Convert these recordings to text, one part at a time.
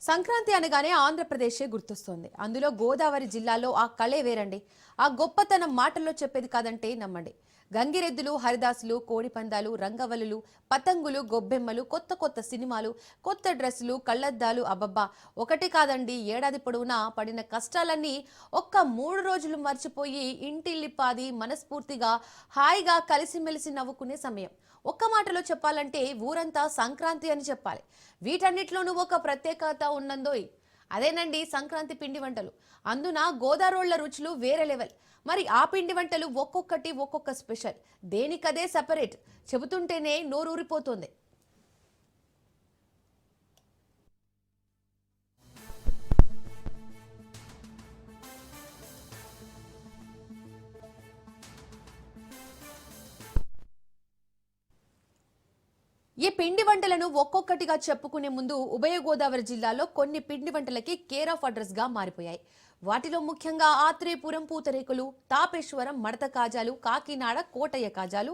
సంక్రాంతి అనగానే ఆంధ్రప్రదేశే గుర్తొస్తుంది. అందులో గోదావరి జిల్లాలో ఆ కళే వేరండి. ఆ గొప్పతనం మాటల్లో చెప్పేది కాదంటే నమ్మండి. గంగిరెద్దులు, హరిదాసులు, కోడిపందాలు, రంగవల్లులు, పతంగులు, గొబ్బెమ్మలు, కొత్త కొత్త సినిమాలు, కొత్త డ్రెస్సులు, కళ్ళద్దాలు, అబ్బబ్బా! ఒకటి కాదండి, ఏడాది పొడవునా పడిన కష్టాలన్నీ ఒక్క 3 రోజులు మర్చిపోయి ఇంటిల్లిపాది మనస్ఫూర్తిగా హాయిగా కలిసిమెలిసి నవ్వుకునే సమయం. ఒక్క మాటలో చెప్పాలంటే ఊరంతా సంక్రాంతి అని చెప్పాలి. వీటన్నిటిలోనూ ఒక ప్రత్యేకత ఉన్నందోయ్. అదేనండి సంక్రాంతి పిండి వంటలు. అందున గోదారోళ్ల రుచులు వేరే లెవెల్. మరి ఆ పిండి వంటలు ఒక్కొక్కటి ఒక్కొక్క స్పెషల్. దేనికదే సెపరేట్. చెబుతుంటేనే నోరూరిపోతుంది. ఈ పిండి వంటలను ఒక్కొక్కటిగా చెప్పుకునే ముందు ఉభయ గోదావరి జిల్లాలో కొన్ని పిండి వంటలకి కేర్ ఆఫ్ అడ్రస్ గా మారిపోయాయి. వాటిలో ముఖ్యంగా ఆత్రేయపురం పూతరేకులు, తాపేశ్వరం మడత కాజాలు, కాకినాడ కోటయ్య కాజాలు,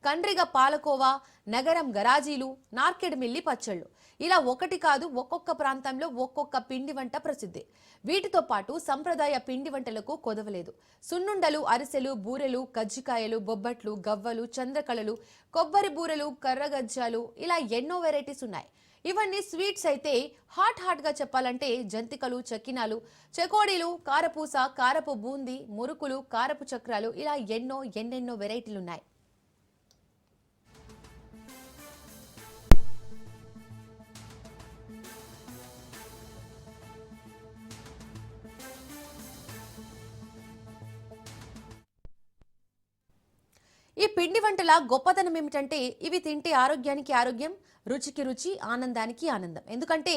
కండ్రిగ పాలకోవా, నగరం గరాజీలు, నార్కెడ్మిల్లి పచ్చళ్ళు. ఇలా ఒకటి కాదు, ఒక్కొక్క ప్రాంతంలో ఒక్కొక్క పిండి వంట ప్రసిద్ధి. వీటితో పాటు సంప్రదాయ పిండి వంటలకు కొదవలేదు. సున్నుండలు, అరిసెలు, బూరెలు, కజ్జికాయలు, బొబ్బట్లు, గవ్వలు, చంద్రకళలు, కొబ్బరి బూరెలు, కర్రగజ్జాలు, ఇలా ఎన్నో వెరైటీస్ ఉన్నాయి. ఇవన్నీ స్వీట్స్ అయితే హాట్ గా చెప్పాలంటే జంతికలు, చక్కినాలు, చెకోడీలు, కారపూస, కారపు బూందీ, మురుకులు, కారపు చక్రాలు, ఇలా ఎన్నెన్నో వెరైటీలున్నాయి. ఈ పిండి వంటల గొప్పతనం ఏమిటంటే ఇవి తింటే ఆరోగ్యానికి ఆరోగ్యం, రుచికి రుచి, ఆనందానికి ఆనందం. ఎందుకంటే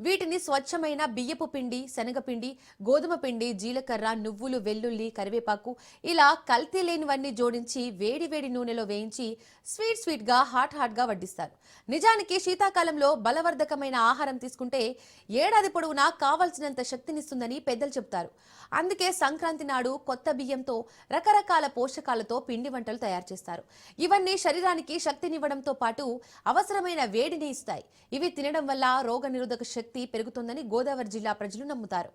వీటిని స్వచ్ఛమైన బియ్యపు పిండి, శనగపిండి, గోధుమ పిండి, జీలకర్ర, నువ్వులు, వెల్లుల్లి, కరివేపాకు ఇలా కల్తీ లేనివన్నీ జోడించి వేడి వేడి నూనెలో వేయించి స్వీట్ గా హాట్ గా వడ్డిస్తారు. నిజానికి శీతాకాలంలో బలవర్ధకమైన ఆహారం తీసుకుంటే ఏడాది పొడవునా కావలసినంత శక్తినిస్తుందని పెద్దలు చెబుతారు. అందుకే సంక్రాంతి నాడు కొత్త బియ్యంతో రకరకాల పోషకాలతో పిండి వంటలు తయారు చేస్తారు. ఇవన్నీ శరీరానికి శక్తినివ్వడంతో పాటు అవసరమైన వేడిని ఇస్తాయి. ఇవి తినడం వల్ల రోగనిరోధక శక్తి పెరుగుతుందని గోదావరి జిల్లా ప్రజలు నమ్ముతారు.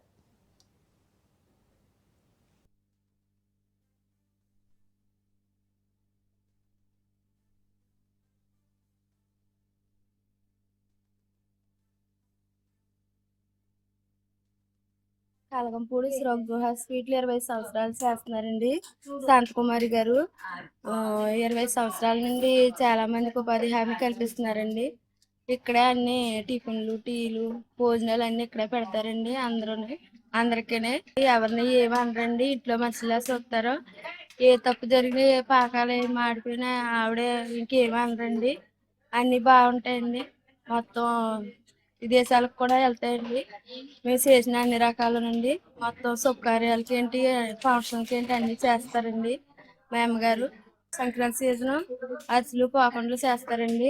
కలగంపూడి శ్రీగృహ స్వీట్లు 20 సంవత్సరాలు చేస్తున్నారండి శాంతకుమారి గారు. 20 సంవత్సరాల నుండి చాలా మందికి ఉపాధి హామీ కల్పిస్తున్నారండి. ఇక్కడే అన్ని టిఫిన్లు, టీలు, భోజనాలు అన్ని ఇక్కడే పెడతారండి. అందరికీ ఎవరిని ఏమనరండి. ఇంట్లో మనుషులా చూస్తారు. ఏ తప్పు జరిగినా, ఏ పాకాలు ఏమి మాడిపోయినా ఆవిడే ఇంకేమనరండి. అన్ని బాగుంటాయండి. మొత్తం విదేశాలకు కూడా వెళ్తాయండి. మేము చేసిన అన్ని రకాల నుండి మొత్తం శుభకార్యాలకి ఏంటి, ఫంక్షన్కి ఏంటి అన్ని చేస్తారండి మా అమ్మగారు. సంక్రాంతి సీజన్ అరిసెలు, పాకుండలు చేస్తారండి.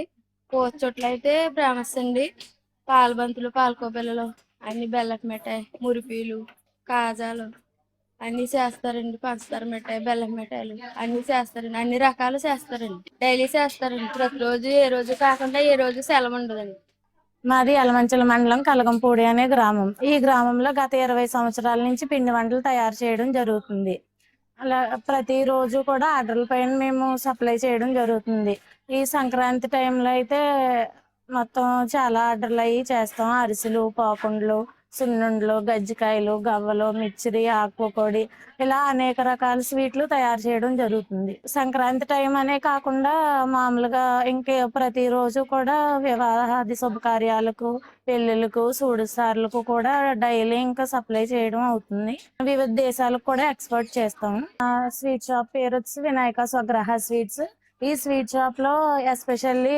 చోట్ల అయితే ఫేమస్ అండి. పాలబంతులు, పాలకోబిల్లలు, అన్ని బెల్లపు మిఠాయి, మురిపీలు, కాజాలు అన్ని చేస్తారండి. పంచదార మిఠాయి, బెల్లం మిఠాయిలు అన్ని చేస్తారండి. అన్ని రకాలు చేస్తారండి. డైలీ చేస్తారండి. ప్రతిరోజు ఏ రోజు కాకుండా ఏ రోజు సెలవు ఉండదండి. మాది యలమంచిల మండలం కలగంపూడి అనే గ్రామం. ఈ గ్రామంలో గత 20 సంవత్సరాల నుంచి పిండి వంటలు తయారు చేయడం జరుగుతుంది. అలా ప్రతిరోజు కూడా ఆర్డర్ల పైన మేము సప్లై చేయడం జరుగుతుంది. ఈ సంక్రాంతి టైంలో అయితే మొత్తం చాలా ఆర్డర్లు అయ్యి చేస్తాం. అరిసెలు, పాకుండలు, సున్నుండలు, గజ్జికాయలు, గవ్వలు, మిక్చరి, ఆకుపకోడి ఇలా అనేక రకాల స్వీట్లు తయారు చేయడం జరుగుతుంది. సంక్రాంతి టైం అనే కాకుండా మామూలుగా ఇంకే ప్రతిరోజు కూడా వివాహాది శుభకార్యాలకు, పెళ్లిళ్ళకు, సూడిసార్లకు కూడా డైలీ ఇంకా సప్లై చేయడం అవుతుంది. వివిధ దేశాలకు కూడా ఎక్స్పోర్ట్ చేస్తాం. స్వీట్ షాప్ పేరు వచ్చి వినాయక స్వగ్రహ స్వీట్స్. ఈ స్వీట్ షాప్ లో ఎస్పెషల్లీ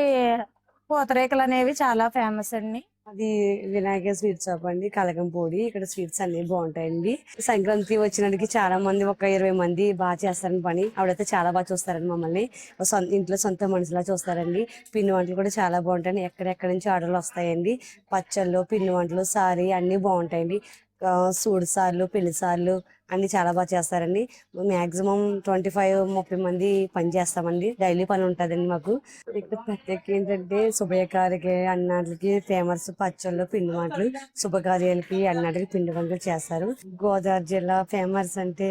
పూతరేకులు అనేవి చాలా ఫేమస్ అండి. అది వినాయక స్వీట్ షాప్ అండి, కలగంపూడి. ఇక్కడ స్వీట్స్ అన్ని బాగుంటాయండి. సంక్రాంతి వచ్చినందుకు చాలా మంది, ఒక 20 మంది బాగా చేస్తారని పని. ఆవిడైతే చాలా బాగా చూస్తారండి మమ్మల్ని. ఇంట్లో సొంత మనుషులా చూస్తారండి. పిండి వంటలు కూడా చాలా బాగుంటాయి. ఎక్కడెక్కడి నుంచి ఆర్డర్లు వస్తాయండి. పచ్చళ్ళు, పిండి వంటలు, సారీ అన్ని బాగుంటాయండి. సూడి సార్లు, పెళ్లి సార్లు, అన్ని చాలా బాగా చేస్తారండి. మాక్సిమం 25-30 మంది పని చేస్తామండి. డైలీ పని ఉంటుందండి మాకు. ఇక్కడ ప్రత్యేక ఏంటంటే శుభకార్యకి అన్నాటికి ఫేమస్ పచ్చళ్ళు పిండి వంటలు, శుభకార్యాలకి అన్నాటికి పిండి వంటలు చేస్తారు. గోదావరి జిల్లా ఫేమస్ అంటే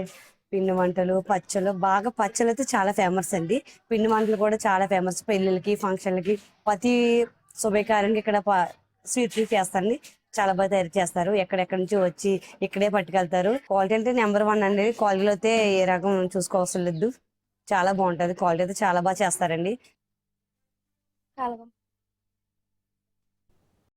పిండి వంటలు, పచ్చళ్ళు. బాగా పచ్చళ్ళు అయితే చాలా ఫేమస్ అండి. పిండి వంటలు కూడా చాలా ఫేమస్. పెళ్ళిళ్ళకి, ఫంక్షన్లకి, ప్రతి శుభకార్యానికి ఇక్కడ స్వీట్లు చేస్తారండి. చాలా బాగా తయారు చేస్తారు. ఎక్కడెక్కడి నుంచి వచ్చి ఇక్కడే పట్టుకెళ్తారు. క్వాలిటీ అంటే నెంబర్ 1 అండి. క్వాలిటీలో అయితే ఏ రకం చూసుకోవసరం లేదు. చాలా బాగుంటది. క్వాలిటీ అయితే చాలా బాగా చేస్తారండి. కలగం